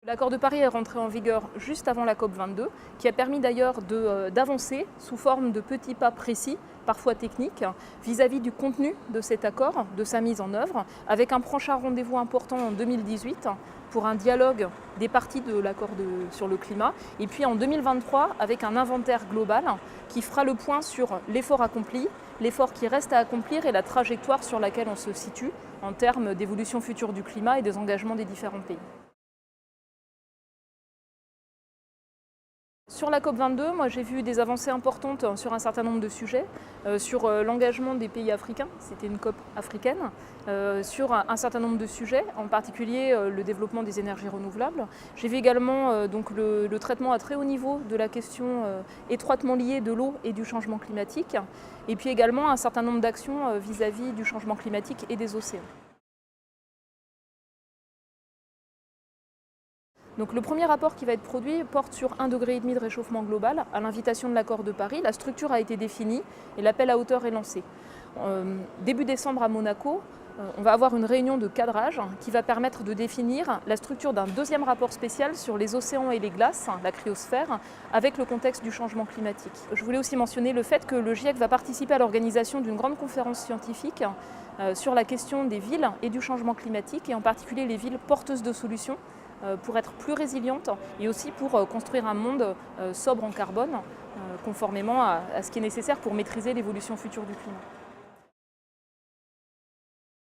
L'accord de Paris est rentré en vigueur juste avant la COP22, qui a permis d'ailleurs d'avancer sous forme de petits pas précis, parfois techniques, vis-à-vis du contenu de cet accord, de sa mise en œuvre, avec un prochain rendez-vous important en 2018 pour un dialogue des parties de l'accord sur le climat, et puis en 2023 avec un inventaire global qui fera le point sur l'effort accompli, l'effort qui reste à accomplir et la trajectoire sur laquelle on se situe en termes d'évolution future du climat et des engagements des différents pays. Sur la COP22, moi j'ai vu des avancées importantes sur un certain nombre de sujets, sur l'engagement des pays africains, c'était une COP africaine, sur un certain nombre de sujets, en particulier le développement des énergies renouvelables. J'ai vu également donc le traitement à très haut niveau de la question étroitement liée de l'eau et du changement climatique, et puis également un certain nombre d'actions vis-à-vis du changement climatique et des océans. Donc le premier rapport qui va être produit porte sur 1,5 degré de réchauffement global à l'invitation de l'accord de Paris. La structure a été définie et l'appel à hauteur est lancé. Début décembre à Monaco, on va avoir une réunion de cadrage qui va permettre de définir la structure d'un deuxième rapport spécial sur les océans et les glaces, la cryosphère, avec le contexte du changement climatique. Je voulais aussi mentionner le fait que le GIEC va participer à l'organisation d'une grande conférence scientifique sur la question des villes et du changement climatique, et en particulier les villes porteuses de solutions, pour être plus résiliente et aussi pour construire un monde sobre en carbone, conformément à ce qui est nécessaire pour maîtriser l'évolution future du climat.